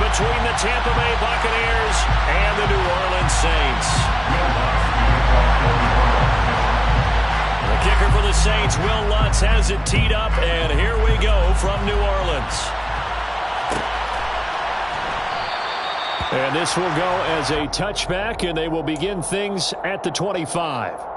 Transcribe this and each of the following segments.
between the Tampa Bay Buccaneers and the New Orleans Saints. The kicker for the Saints, Will Lutz, has it teed up, and here we go from New Orleans. And this will go as a touchback, and they will begin things at the 25.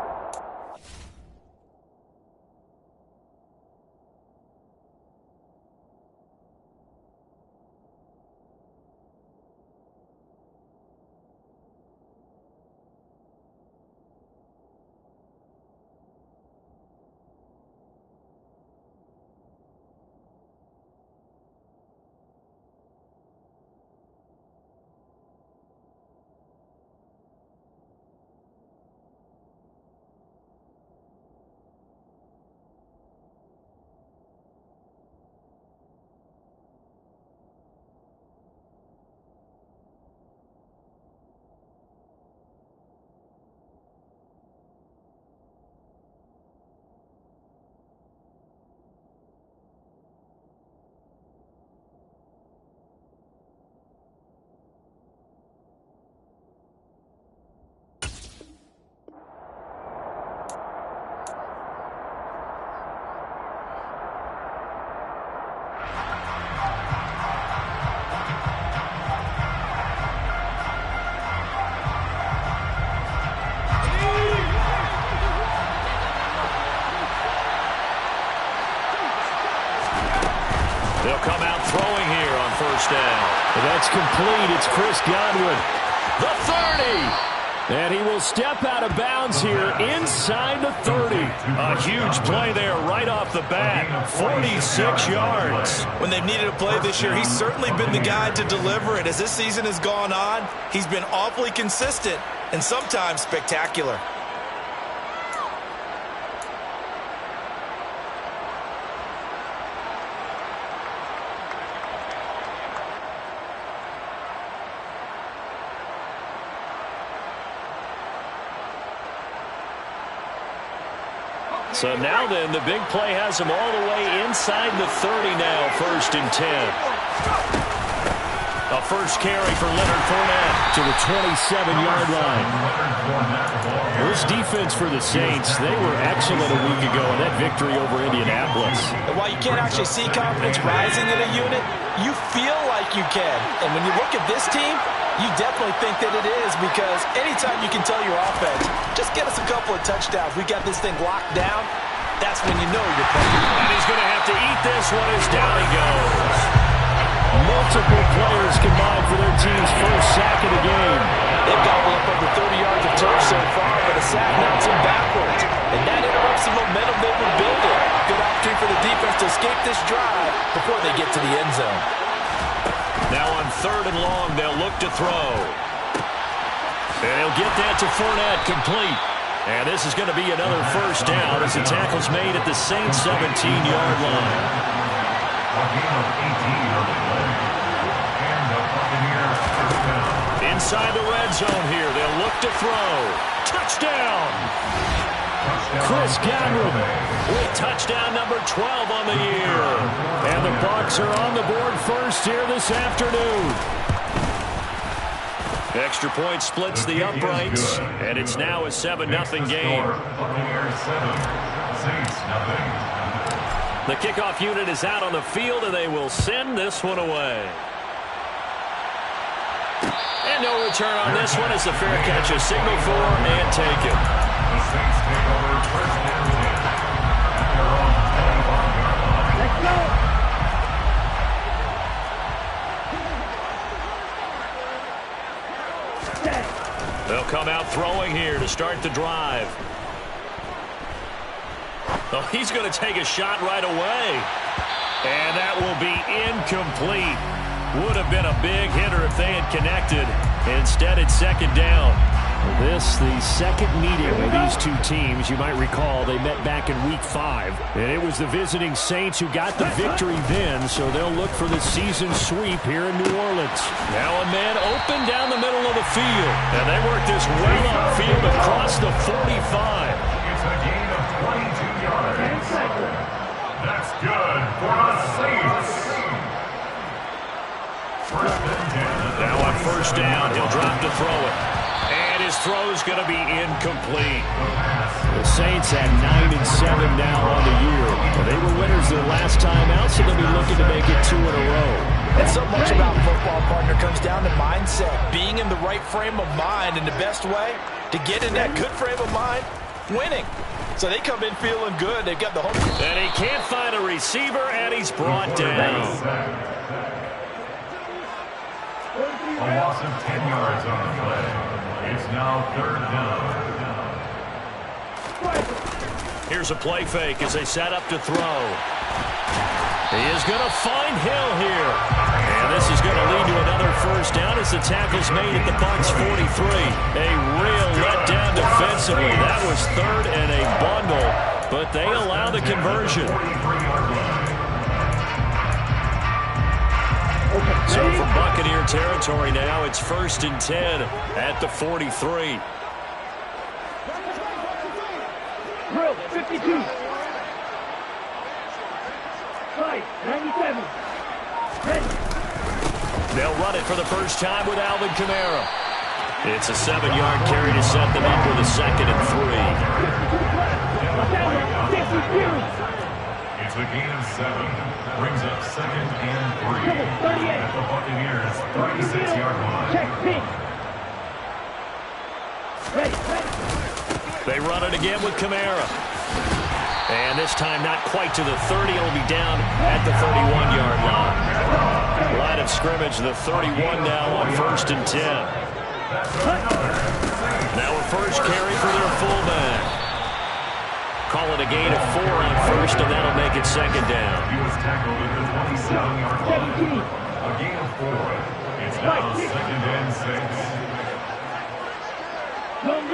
They'll come out throwing here on first down. That's complete. It's Chris Godwin. The 30. And he will step out of bounds here inside the 30. A huge play there right off the bat. 46 yards. When they've needed a play this year, he's certainly been the guy to deliver it. As this season has gone on, he's been awfully consistent and sometimes spectacular. So now then, the big play has him all the way inside the 30 now, 1st and 10. A first carry for Leonard Fournette to the 27-yard line. This defense for the Saints, they were excellent a week ago in that victory over Indianapolis. And while you can't actually see confidence rising in a unit, you feel like you can. And when you look at this team, you definitely think that it is, because anytime you can tell your offense, just get us a couple of touchdowns, we got this thing locked down, that's when you know you're playing. And he's going to have to eat this one as down he goes. Multiple players combined for their team's first sack of the game. They've gobbled up over 30 yards of turf so far, but a sack knocks them backwards. And that interrupts the momentum they were building. Good opportunity for the defense to escape this drive before they get to the end zone. Now on 3rd and long, they'll look to throw. And he'll get that to Fournette, complete. And this is going to be another first down as the tackle's made at the Saints' 17-yard line. Inside the red zone here, they'll look to throw. Touchdown! Chris Godwin with touchdown number 12 on the year. And the Bucs are on the board first here this afternoon. Extra point splits the uprights, and it's now a 7-0 game. The kickoff unit is out on the field, and they will send this one away. And no return on this one as the fair catch is signaled for and taken. The Saints take over first and 10. They're on the 25. Let's go! They'll come out throwing here to start the drive. Oh, he's going to take a shot right away. And that will be incomplete. Would have been a big hitter if they had connected. Instead, it's 2nd down. This, the second meeting of these two teams. You might recall they met back in Week 5. And it was the visiting Saints who got the victory then, so they'll look for the season sweep here in New Orleans. Now a man open down the middle of the field. And they work this well upfield across the 45. It's a gain of 22 yards. That's good for the Saints. Now on first down, he'll drop to throw it. And his throw's going to be incomplete. The Saints at 9-7 now on the year. Well, they were winners their last time out, so they'll be looking to make it 2 in a row. And so much about football, partner, comes down to mindset. Being in the right frame of mind, and the best way to get in that good frame of mind, winning. So they come in feeling good. They've got the home. And he can't find a receiver, and he's brought down. A loss of 10 yards on the play. It's now 3rd down. Here's a play fake as they set up to throw. He is going to find Hill here. And this is going to lead to another first down as the tackle's made at the Bucs 43. A real letdown defensively. That was 3rd and a bundle, but they allow the conversion. So from Buccaneer territory now, it's 1st and 10 at the 43. Drill 52. Fight 97. Ready. They'll run it for the first time with Alvin Kamara. It's a 7-yard carry to set them up with a 2nd and 3. It's a gain of 7. Brings up 2nd and 3. At the Buccaneers' 36-yard line. Check pin. Ready. They run it again with Kamara. And this time not quite to the 30. It'll be down at the 31-yard line. Line of scrimmage, the 31 now on 1st and 10. Now a first carry for their fullback. Call it a gain of 4 on 1st, and that'll make it 2nd down. He was tackled at the 27-yard line. A gain of 4. It's now 2nd and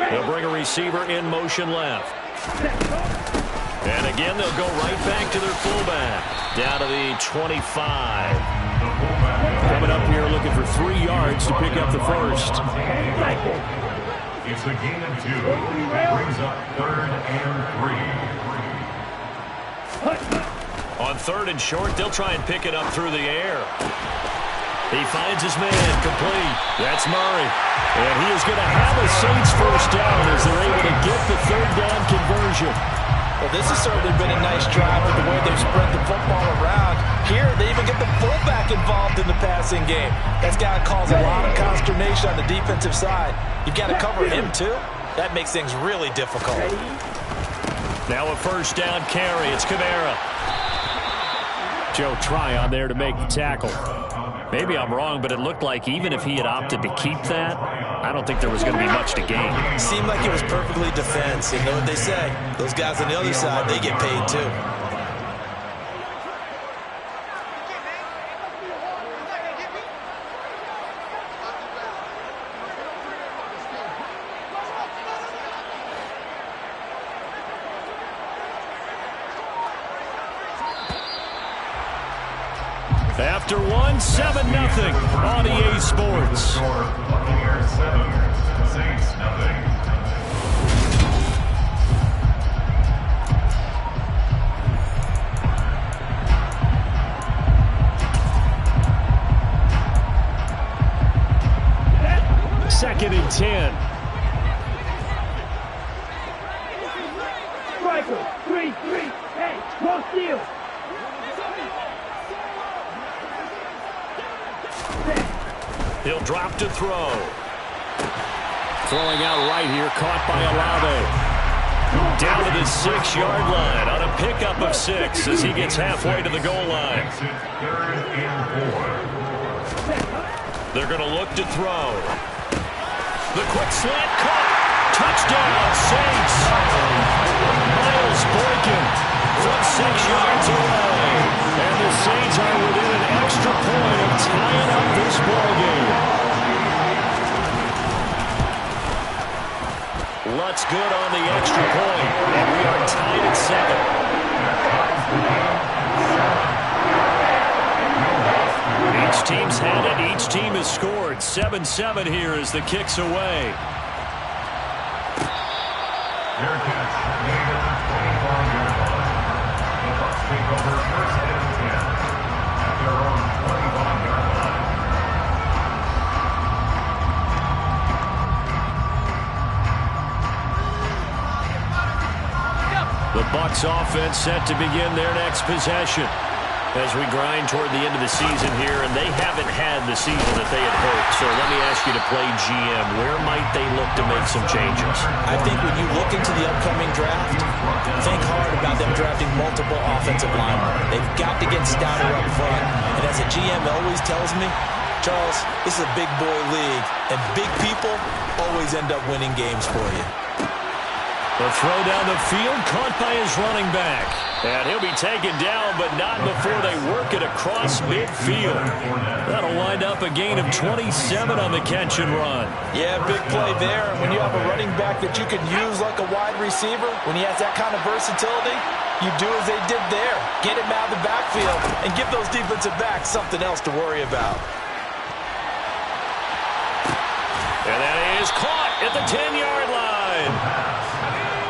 6. They'll bring a receiver in motion left. And again, they'll go right back to their fullback. Down to the 25. Coming up here looking for 3 yards to pick up the first. It's a gain of 2. Brings up 3rd and 3. On 3rd and short, they'll try and pick it up through the air. He finds his man, complete. That's Murray. And he is going to have a Saints first down as they're able to get the 3rd down conversion. Well, this has certainly been a nice drive with the way they've spread the football around. Here, they even get the fullback involved in the passing game. That's got to cause a lot of consternation on the defensive side. You've got to cover him, too. That makes things really difficult. Now a first down carry. It's Kamara. Joe Tryon there to make the tackle. Maybe I'm wrong, but it looked like even if he had opted to keep that, I don't think there was going to be much to gain. Seemed like it was perfectly defense. You know what they say. Those guys on the other side, they get paid too. After one, 7-0 on EA Sports. Buccaneers 7, Saints 0. Second and 10. Striker 3-3. Hey, cross field. He'll drop to throw. Throwing out right here, caught by Olave. Down to the 6-yard line on a pickup of 6 as he gets halfway to the goal line. Exit 3rd and 4. They're going to look to throw. The quick slant caught. Touchdown, Saints. Miles Boykin from 6 yards away. And the Saints are within an extra point of tying up this ballgame. Lutz good on the extra point, and we are tied at 7. Each team's had it. Each team has scored. 7-7 here as the kick's away. Fair catch, made at the 25-yard line. The Bucs take over 1st and 10 at their own 25-yard line. the Bucs offense set to begin their next possession. As we grind toward the end of the season here, and they haven't had the season that they had hoped. So let me ask you to play GM. Where might they look to make some changes? I think when you look into the upcoming draft, think hard about them drafting multiple offensive linemen. They've got to get stouter up front. And as a GM always tells me, Charles, this is a big boy league, and big people always end up winning games for you. The throw down the field, caught by his running back. And he'll be taken down, but not before they work it across midfield. That'll wind up a gain of 27 on the catch and run. Yeah, big play there. And when you have a running back that you can use like a wide receiver, when he has that kind of versatility, you do as they did there. Get him out of the backfield and give those defensive backs something else to worry about. And that is caught at the 10-yard line.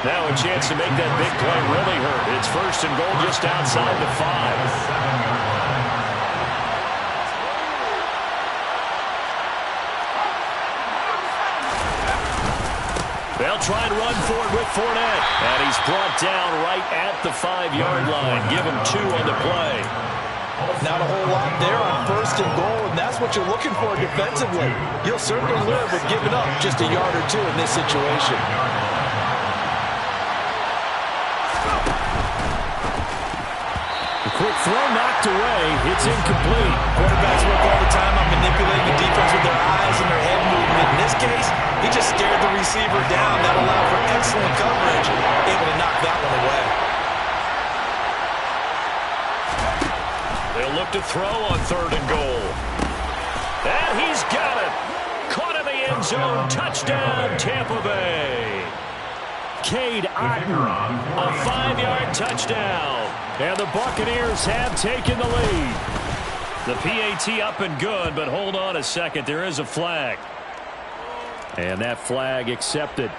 Now a chance to make that big play really hurt. It's first and goal just outside the 5. They'll try and run for it with Fournette. And he's brought down right at the 5-yard line. Give him 2 on the play. Not a whole lot there on first and goal, and that's what you're looking for defensively. You'll certainly live with giving up just a yard or 2 in this situation. Quick throw knocked away. It's incomplete. Quarterbacks work all the time on manipulating the defense with their eyes and their head movement. In this case, he just stared the receiver down. That allowed for excellent coverage, able to knock that one away. They'll look to throw on third and goal. And he's got it. Caught in the end zone. Touchdown, Tampa Bay. Cade Otton, a 5-yard touchdown. And the Buccaneers have taken the lead. The PAT up and good, but hold on a second. There is a flag. And that flag accepted.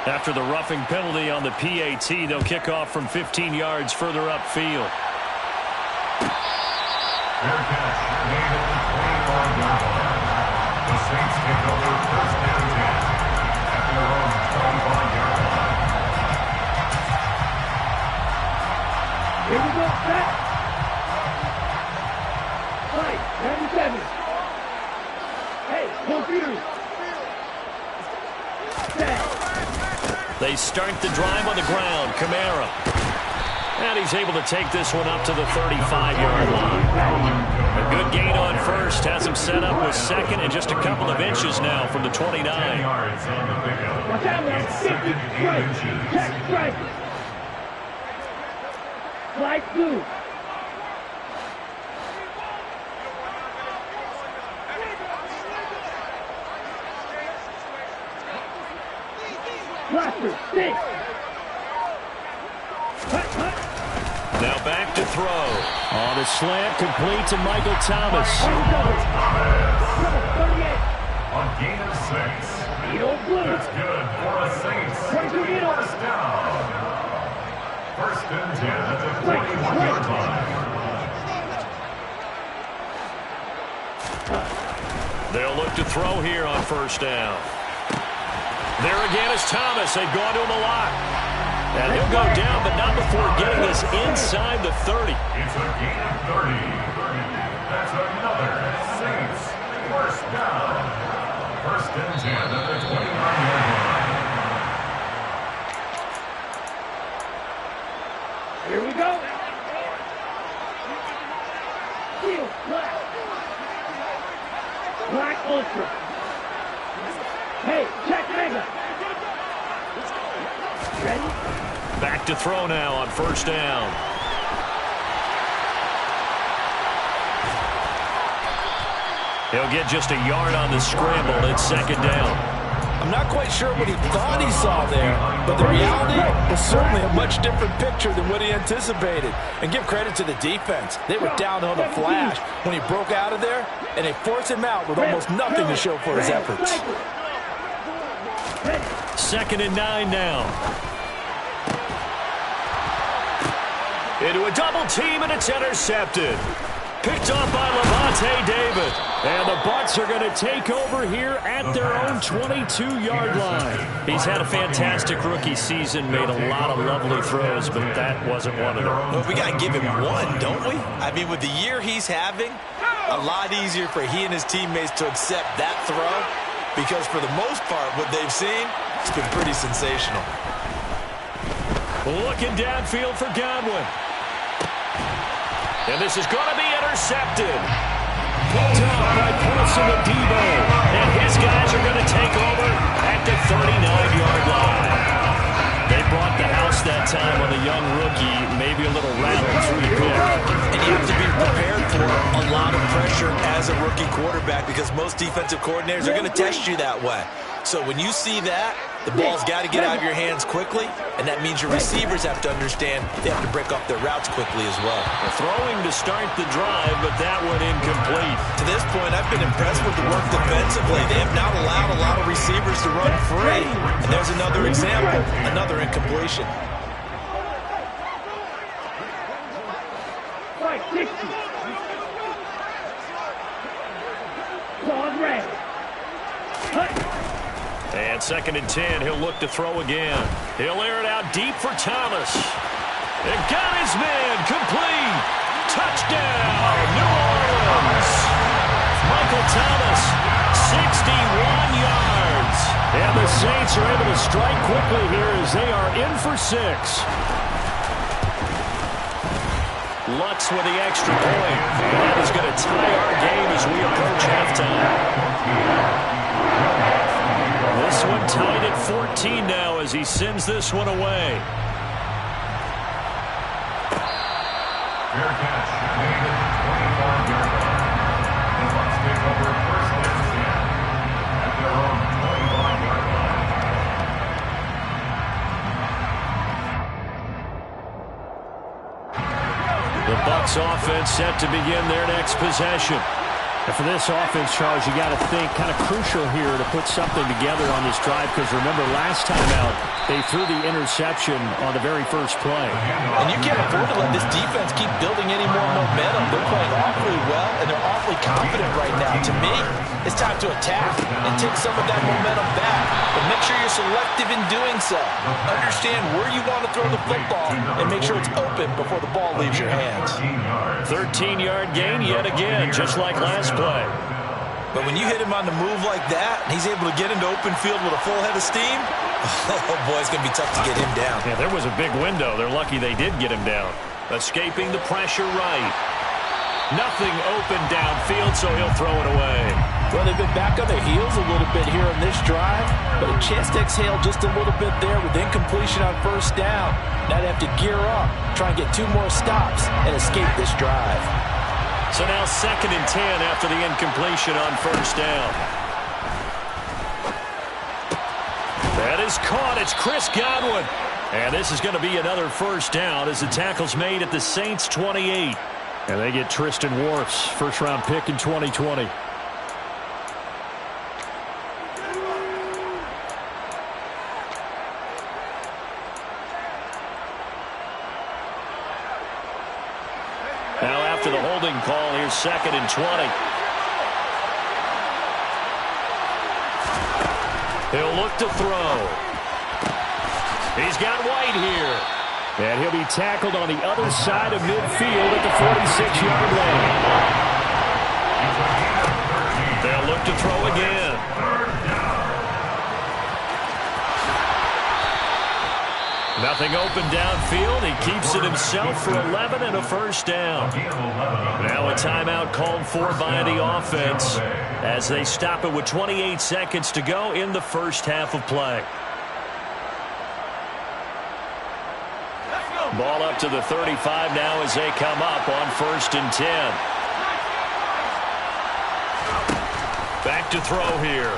After the roughing penalty on the PAT, they'll kick off from 15 yards further upfield. Fair catch, made at the 25-yard line. The Saints take over first and 10 at their own 25-yard line. Here we go, set. Fight, 97. Hey, computer. Set. They start the drive on the ground. Kamara. And he's able to take this one up to the 35-yard line. A good gain on first. Has him set up with second and just a couple of inches now from the 29. 10 yards on the pickup. Watch out, man. 50, strike. Check, strike. Flag blue. Blaster, 6. Now back to throw. On a slant, complete to Michael Thomas. On gain of 6. Blue. That's good for the Saints. First down. First and 10 at the 41-yard line. They'll look to throw here on first down. There again is Thomas. They've gone to him a lot. And he'll go down, but not before getting this inside the 30. It's a gain of 30. That's another Saints first down. First and 10 at the 29-yard line. Here we go. Steel, black. Black Ultra. Hey, check mega. Ready? Back to throw now on first down. He'll get just a yard on the scramble. It's second down. I'm not quite sure what he thought he saw there, but the reality was certainly a much different picture than what he anticipated. And give credit to the defense. They were down on the flash when he broke out of there, and they forced him out with almost nothing to show for his efforts. into a double team, and it's intercepted. Picked off by Lavonte David. And the Bucs are going to take over here at their own 22-yard line. He's had a fantastic rookie season, made a lot of lovely throws, but that wasn't one of them. Well, we got to give him one, don't we? I mean, with the year he's having, a lot easier for he and his teammates to accept that throw, because for the most part, what they've seen, it's been pretty sensational. Looking downfield for Godwin. And this is going to be intercepted. Picked up by Paulson Adebo. And his guys are going to take over at the 39-yard line. They brought the house that time on the young rookie, maybe a little rattled through the pick. And you have to be prepared for a lot of pressure as a rookie quarterback, because most defensive coordinators are going to test you that way. So when you see that, the ball's got to get out of your hands quickly, and that means your receivers have to understand they have to break off their routes quickly as well. Throwing to start the drive, but that one incomplete. To this point, I've been impressed with the work defensively. They have not allowed a lot of receivers to run free. And there's another example, another incompletion. Right, 60. Pause red. Cut. And 2nd and 10, he'll look to throw again. He'll air it out deep for Thomas. And got his man, complete. Touchdown, New Orleans. Michael Thomas, 61 yards. And the Saints are able to strike quickly here as they are in for 6. Lutz with the extra point. And that is going to tie our game as we approach halftime. This one tied at 14 now as he sends this one away. Fair catch made at the 25-yard line. The Bucs take over 1st and 10 at their own 25-yard line. The Bucs offense set to begin their next possession. And for this offense, Charles, you got to think kind of crucial here to put something together on this drive, because remember last time out they threw the interception on the very first play. And you can't afford to let this defense keep building any more momentum. They're playing awfully well, and they're awfully confident right now. To me, it's time to attack and take some of that momentum back. But make sure you're selective in doing so. Understand where you want to throw the football and make sure it's open before the ball leaves your hands. 13-yard gain yet again, just like last play. But when you hit him on the move like that, and he's able to get into open field with a full head of steam, oh boy, it's going to be tough to get him down. Yeah, there was a big window. They're lucky they did get him down. Escaping the pressure right. Nothing open downfield, so he'll throw it away. Well, they've been back on their heels a little bit here on this drive, but a chance to exhale just a little bit there with incompletion on 1st down. Now they have to gear up, try and get 2 more stops, and escape this drive. So now 2nd and 10 after the incompletion on 1st down. That is caught. It's Chris Godwin. And this is going to be another 1st down as the tackle's made at the Saints' 28. And they get Tristan Wirfs, first-round pick in 2020. Now after the holding call, here's 2nd and 20. He'll look to throw. He's got White here. And he'll be tackled on the other side of midfield at the 46-yard line. They'll look to throw again. Nothing open downfield. He keeps it himself for 11 and a 1st down. Now a timeout called for by the offense as they stop it with 28 seconds to go in the 1st half of play. Ball up to the 35 now as they come up on 1st and 10. Back to throw here.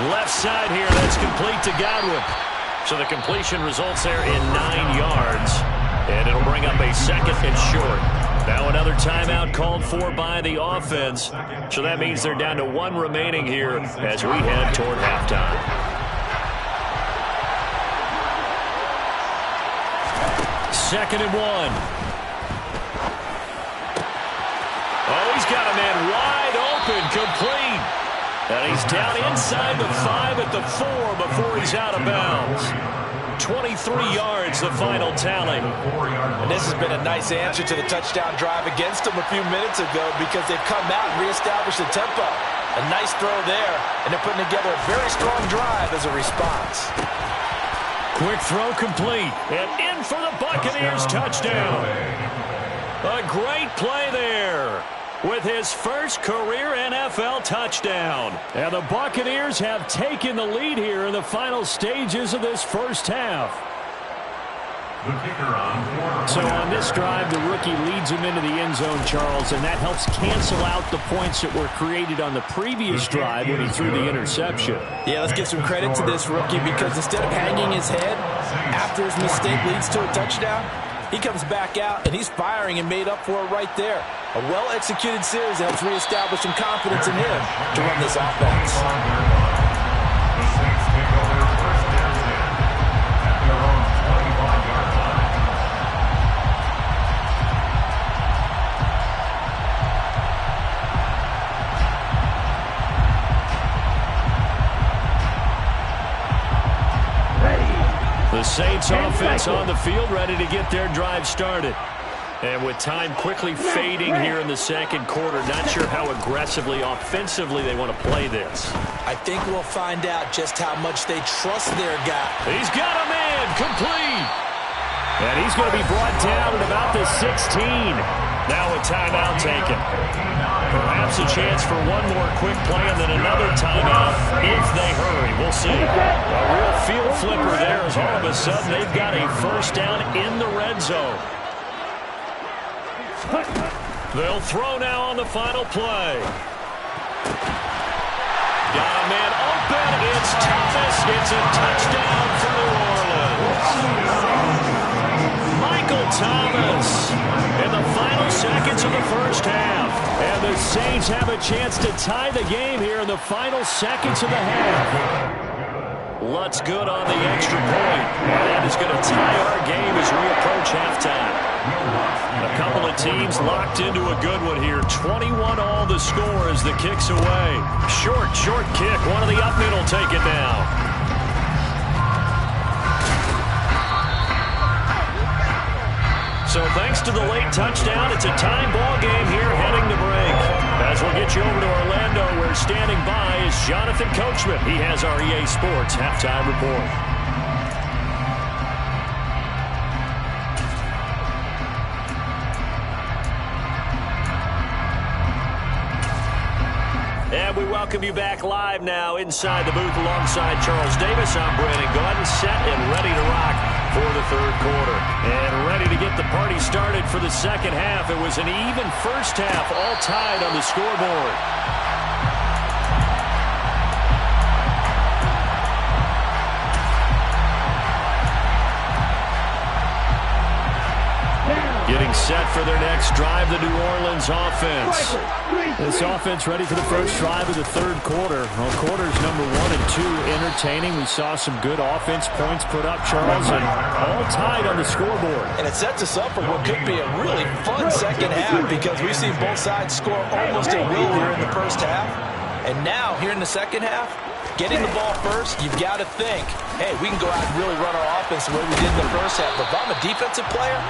Left side here. That's complete to Godwin. So the completion results there in 9 yards. And it'll bring up a 2nd and short. Now another timeout called for by the offense. So that means they're down to 1 remaining here as we head toward halftime. 2nd and 1. Oh, he's got a man wide open, complete. And he's down inside the 5 at the 4 before he's out of bounds. 23 yards, the final tally. And this has been a nice answer to the touchdown drive against them a few minutes ago because they've come out and reestablished the tempo. A nice throw there, and they're putting together a very strong drive as a response. Quick throw complete, and in for the Buccaneers touchdown. A great play there with his first career NFL touchdown. And the Buccaneers have taken the lead here in the final stages of this first half. So on this drive, the rookie leads him into the end zone, Charles, and that helps cancel out the points that were created on the previous drive when he threw the interception. Yeah, let's give some credit to this rookie because instead of hanging his head after his mistake leads to a touchdown, he comes back out and he's firing and made up for it right there. A well-executed series helps reestablish some confidence in him to run this offense. The Saints take over first and 10 at their own 25-yard line. The Saints offense on the field, ready to get their drive started. And with time quickly fading here in the second quarter, not sure how aggressively, offensively they want to play this. I think we'll find out just how much they trust their guy. He's got a man, complete. And he's going to be brought down at about the 16. Now a timeout taken. Perhaps a chance for one more quick play and then another timeout if they hurry. We'll see. A real field flipper there as all of a sudden they've got a first down in the red zone. They'll throw now on the final play. Got a man open. It's Thomas. It's a touchdown for New Orleans. Michael Thomas in the final seconds of the first half. And the Saints have a chance to tie the game here in the final seconds of the half. Lutz good on the extra point. And that is going to tie our game as we approach halftime. A couple of teams locked into a good one here. 21-all the score as the kick's away. Short kick. One of the up middle take it now. So thanks to the late touchdown, it's a time ball game here heading to break. As we'll get you over to Orlando, where standing by is Jonathan Coachman. He has our EA Sports halftime report. And we welcome you back live now inside the booth alongside Charles Davis. I'm Brandon Gaudin, set and ready to rock for the third quarter. And ready to get the party started for the second half. It was an even first half, all tied on the scoreboard. Getting set for their next drive, the New Orleans offense. This offense ready for the first drive of the third quarter. Well, quarters number 1 and 2 entertaining. We saw some good offense points put up, Charles, and all tied on the scoreboard. And it sets us up for what could be a really fun second half because we've seen both sides score almost at will here in the first half. And now, here in the second half, getting the ball first, you've got to think, hey, we can go out and really run our offense the way we did in the first half. But if I'm a defensive player,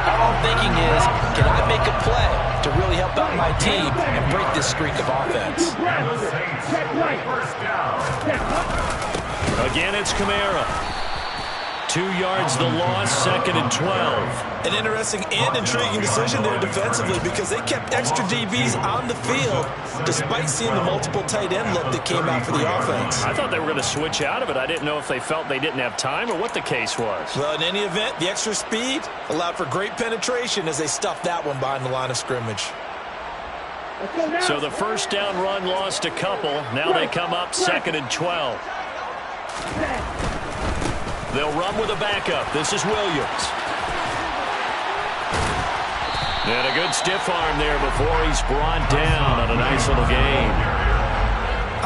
all I'm thinking is, can I make a play to really help out my team and break this streak of offense? Again, it's Kamara. 2 yards the loss, 2nd and 12. An interesting and intriguing decision there defensively because they kept extra DBs on the field despite seeing the multiple tight end look that came out for the offense. I thought they were going to switch out of it. I didn't know if they felt they didn't have time or what the case was. Well, in any event, the extra speed allowed for great penetration as they stuffed that one behind the line of scrimmage. So the first down run lost a couple. Now they come up 2nd and 12. They'll run with a backup. This is Williams. And a good stiff arm there before he's brought down on a nice little gain.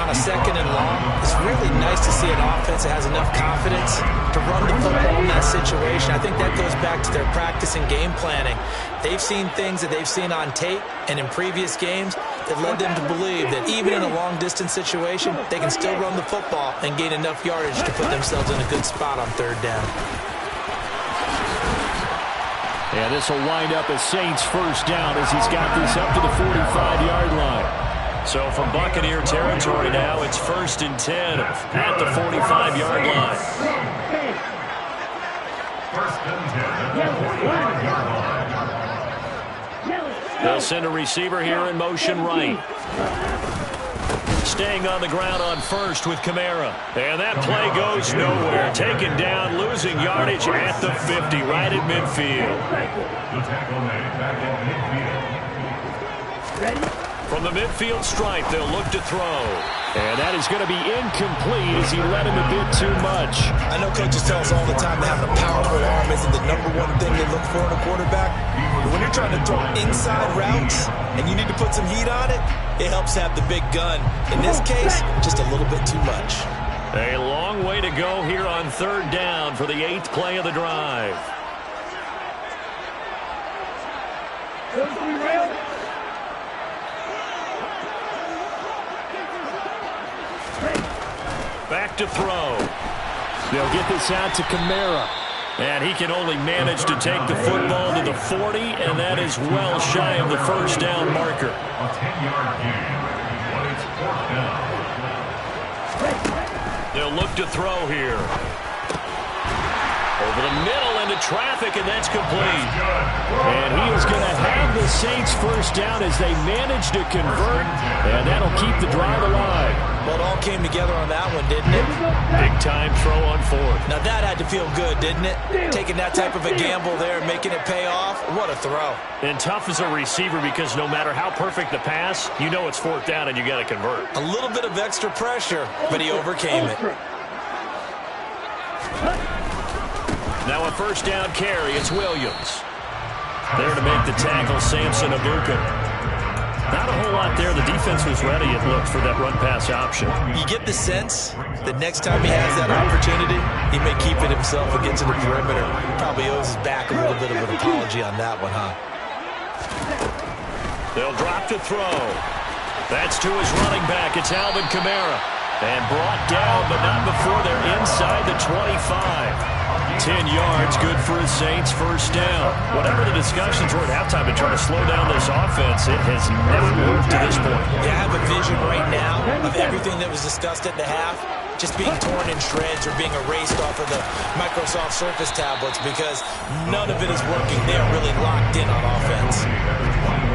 on a 2nd and long, it's really nice to see an offense that has enough confidence to run the football in that situation. I think that goes back to their practice and game planning. They've seen things that they've seen on tape and in previous games that led them to believe that even in a long-distance situation, they can still run the football and gain enough yardage to put themselves in a good spot on 3rd down. And this will wind up as Saints' 1st down as he's got this up to the 45-yard line. So from Buccaneer territory now, it's 1st and 10 at the 45-yard line. 1st and 10 at the 45-yard line. They'll send a receiver here in motion right. Staying on the ground on 1st with Kamara. And that play goes nowhere. Taken down, losing yardage at the 50, right at midfield. The tackle made back at midfield. Ready? From the midfield stripe, they'll look to throw. And that is going to be incomplete as he led him a bit too much. I know coaches tell us all the time that having a powerful arm isn't the #1 thing they look for in a quarterback. But when you're trying to throw inside routes and you need to put some heat on it, it helps have the big gun. In this case, just a little bit too much. A long way to go here on 3rd down for the 8th play of the drive. Back to throw. They'll get this out to Kamara. And he can only manage to take the football to the 40, and that is well shy of the 1st down marker. A 10-yard gain, but it's 4th down. They'll look to throw here. Over the middle into traffic, and that's complete. And he is going to have the Saints' 1st down as they manage to convert, and that'll keep the drive alive. Well, it all came together on that one, didn't it? Big-time throw on 4th. Now, that had to feel good, didn't it? Taking that type of a gamble there and making it pay off. What a throw. And tough as a receiver because no matter how perfect the pass, you know it's 4th down and you got to convert. A little bit of extra pressure, but he overcame it. Now a 1st down carry. It's Williams. There to make the tackle, Samson Abuka. Not a whole lot there. The defense was ready, it looked, for that run-pass option. You get the sense that next time he has that opportunity, he may keep it himself and get to the perimeter. Probably owes his back a little bit of an apology on that one, huh? They'll drop to throw. That's to his running back. It's Alvin Kamara. And brought down, but not before they're inside the 25. 10 yards, good for his Saints' 1st down. Whatever the discussions were at halftime to try to slow down this offense, it has never moved to this point. Yeah, I have a vision right now of everything that was discussed at the half just being torn in shreds or being erased off of the Microsoft Surface tablets because none of it is working. They are really locked in on offense.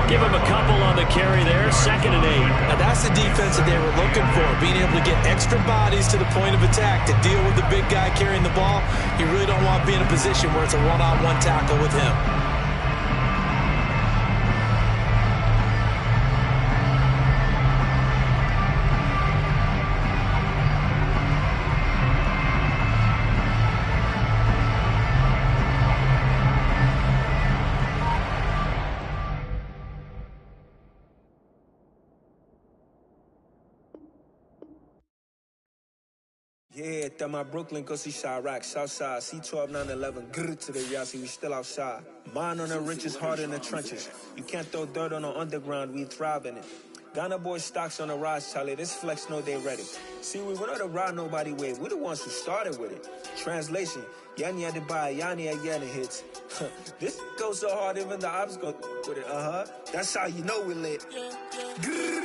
Give him a couple on the carry there, 2nd and 8. Now that's the defense that they were looking for, being able to get extra bodies to the point of attack to deal with the big guy carrying the ball. You really don't want to be in a position where it's a one-on-one tackle with him. Yeah, that my Brooklyn, go see Chirac, Southside, C12, 911, grrr to the Yassi, we still outside. Mine on the riches, heart in the trenches. You can't throw dirt on the underground, we thrive in it. Ghana boys stocks on the rise, Charlie, this flex know they ready. See, we went on the ride nobody with, we the ones who started with it. Translation, Yanni had to buy, Yanni had getting hits. This goes so hard, even the ops go with it, That's how you know we lit. Grrr.